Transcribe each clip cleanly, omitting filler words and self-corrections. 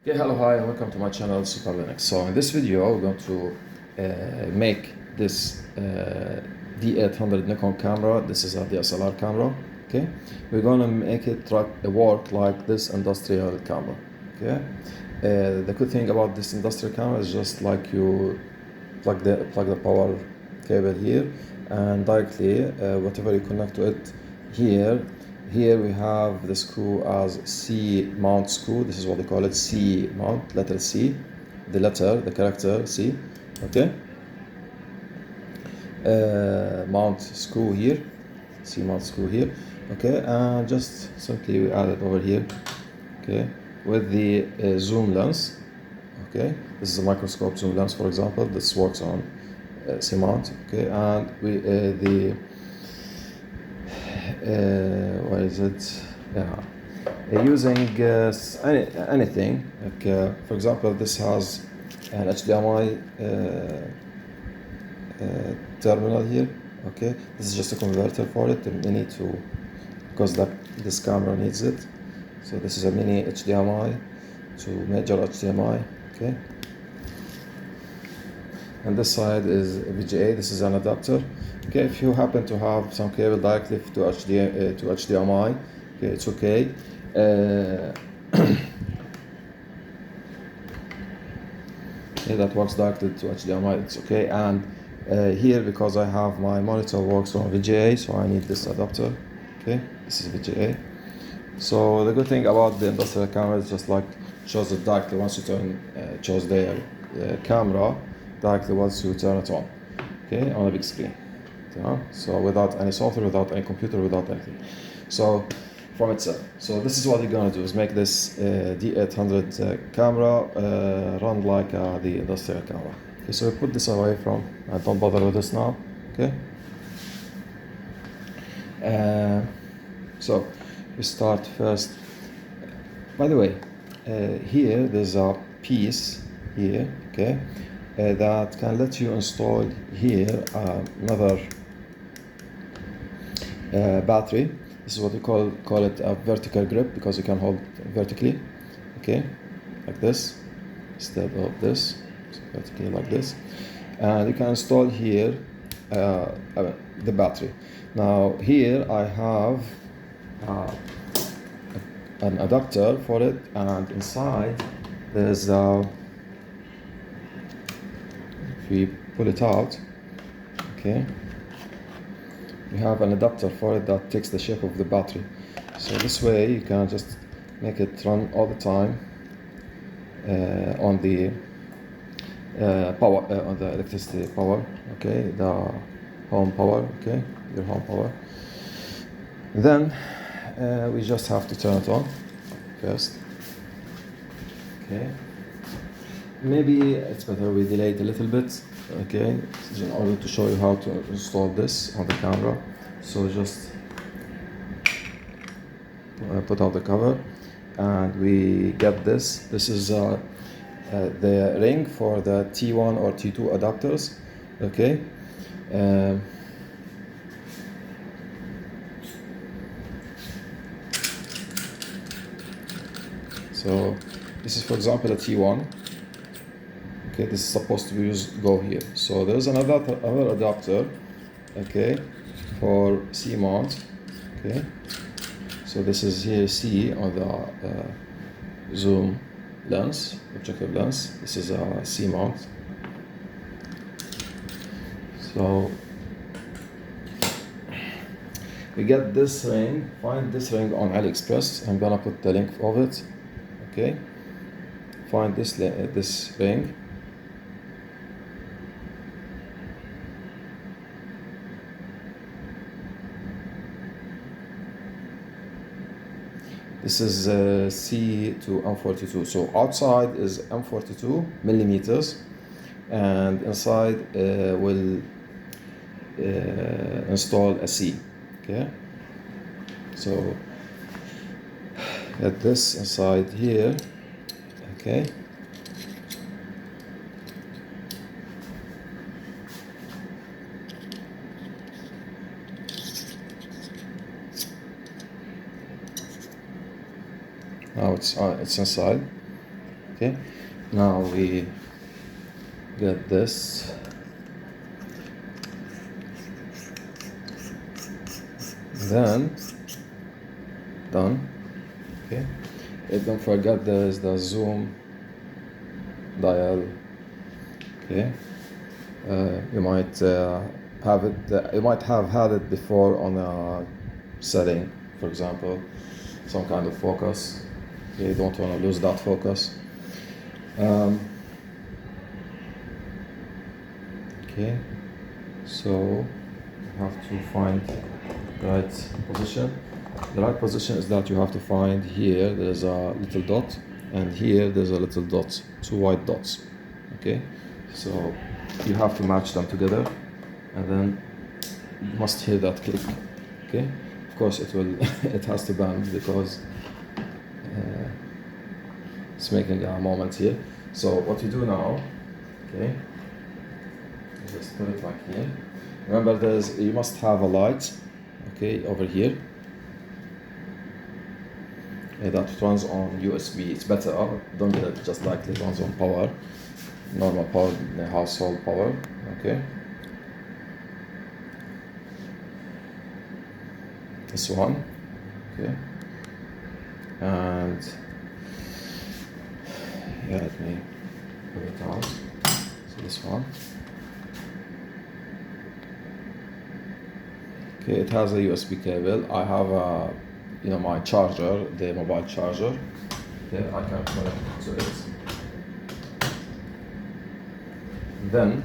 Okay, hello, hi, and welcome to my channel, Super Linux. So in this video, we're going to make this D800 Nikon camera. This is a DSLR camera. Okay, we're going to make it work like this industrial camera. Okay, the good thing about this industrial camera is just like you plug the power cable here, and directly whatever you connect to it here. Here we have the screw as C mount screw. This is what they call it, C mount, letter C, the character C. Okay, mount screw here, C mount screw here. Okay, and just simply we add it over here. Okay, with the zoom lens. Okay, this is a microscope zoom lens, for example. This works on C mount. Okay, and we what is it? Yeah, using anything. Like for example, this has an HDMI terminal here. Okay, this is just a converter for it, a mini to, because this camera needs it. So this is a mini HDMI to major HDMI. Okay, and this side is VGA. This is an adapter. Okay, if you happen to have some cable directly to HDMI, okay, it's okay. Yeah, that works directly to HDMI, it's okay. And here, because I have my monitor works on VGA, so I need this adapter. Okay, this is VGA. So the good thing about the industrial camera is just like shows it directly once you chose the camera directly once you turn it on. Okay, on a big screen. So without any software, without any computer, without anything. So from itself. So this is what you're gonna do, is make this D800 camera run like the industrial camera. Okay, so we put this away from, don't bother with this now. Okay. So we start first. By the way, here there's a piece here, okay, that can let you install here another battery. This is what we call it a vertical grip, because you can hold vertically, okay, like this, instead of this, so vertically like this. And you can install here the battery. Now here I have an adapter for it, and inside there's if we pull it out, okay, we have an adapter for it that takes the shape of the battery. So this way you can just make it run all the time on the power, on the electricity power, okay, the home power, okay, your home power. Then we just have to turn it on first. Okay, maybe it's better we delay it a little bit, okay, in order to show you how to install this on the camera. So just put out the cover, and we get this. This is the ring for the T1 or T2 adapters, okay. So this is, for example, a T1. Okay, this is supposed to be go here. So there's another adapter, okay, for C mount. Okay, so this is here C on the zoom lens, objective lens. This is a C mount. So we get this ring. Find this ring on AliExpress. I'm gonna put the link of it. Okay, find this ring. This is C to M42. So outside is M42 millimeters, and inside will install a C. Okay. So get this inside here. Okay. Now it's inside. Okay, now we get this. Then done. Okay, don't forget there is the zoom dial. Okay, you might have it. You might have had it before on a setting, for example, some kind of focus. Okay, you don't want to lose that focus. Okay, so you have to find the right position. The right position is that you have to find here there's a little dot, and here there's a little dot, two white dots. Okay, so you have to match them together, and then you must hear that click. Okay, of course it will it has to bend because it's making a moment here. So what you do now, okay, you just put it like here. Remember, you must have a light, okay, over here. That runs on USB. It's better. Don't get it just like it runs on power, normal power, household power. Okay. This one. Okay. And yeah, let me put it out. So this one. Okay, it has a USB cable. I have a, my charger, the mobile charger. Okay, I can connect to it. Then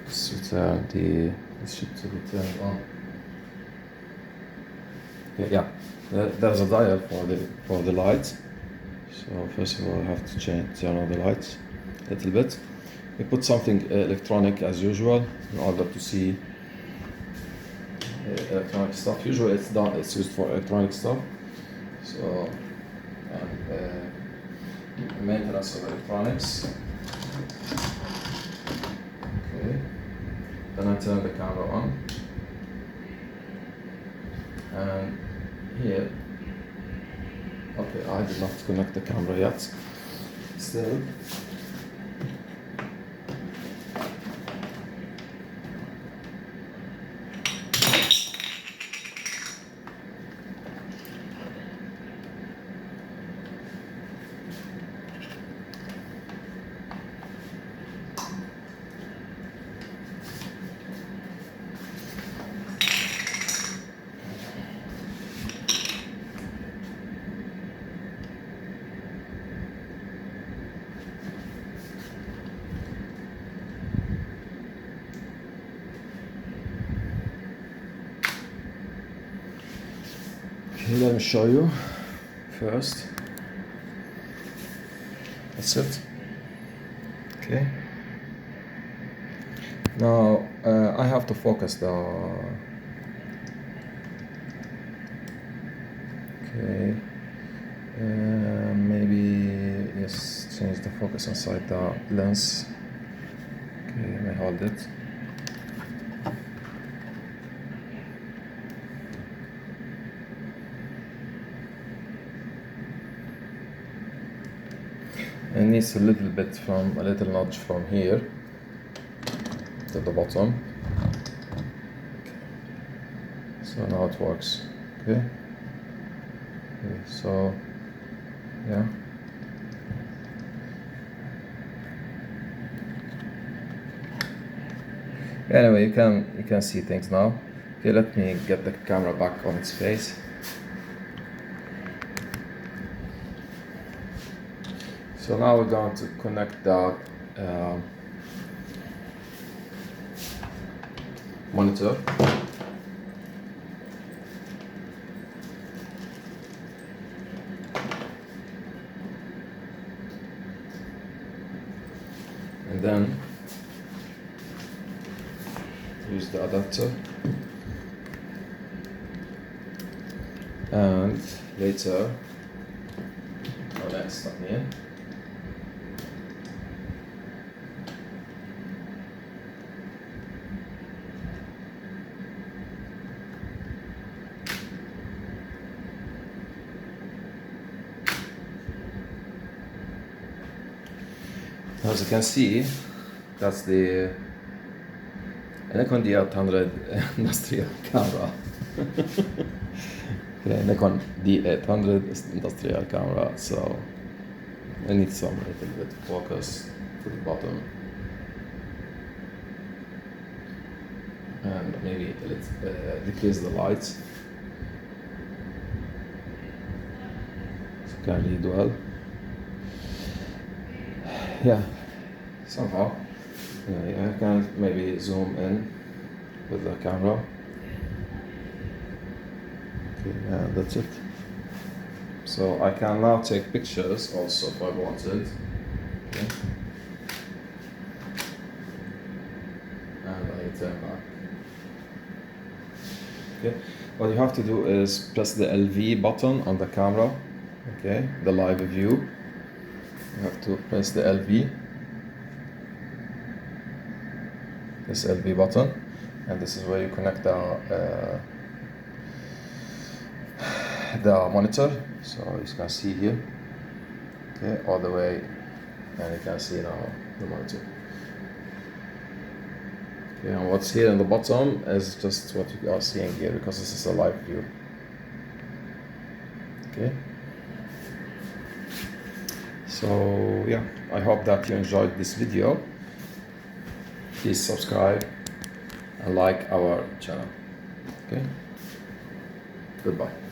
this should be turned on. Okay, yeah, there's a dial for the light. So first of all, I have to turn on the lights a little bit. We put something electronic as usual in order to see electronic stuff. Usually it's used for electronic stuff. So, and maintenance of electronics. Okay. Then I turn the camera on. And here, okay, I did not connect the camera yet. Still. Okay, let me show you first. That's it. Okay. Now I have to focus the. Okay. Maybe yes, change the focus inside the lens. Okay, let me hold it. It needs a little notch from here to the bottom. Okay. So now it works. Okay. So yeah. Anyway, you can see things now. Okay, let me get the camera back on its face. So now we're going to connect the monitor. And then use the adapter. And later, let's stop here. As you can see, that's the Nikon D800 industrial camera. Okay, Nikon D800 industrial camera. So I need some little bit focus to the bottom, and maybe let's decrease the lights. So can read well. Yeah, somehow. Yeah, I can maybe zoom in with the camera. Okay, yeah, that's it. So I can now take pictures also if I wanted. Okay. And I turn back. Okay. What you have to do is press the LV button on the camera. Okay, the live view. You have to press the LV. This LV button, and this is where you connect the monitor. So you can see here, okay, all the way, and you can see now the monitor. Okay, and what's here in the bottom is just what you are seeing here, because this is a live view. Okay. So yeah, I hope that you enjoyed this video. Please subscribe and like our channel. Okay. Goodbye.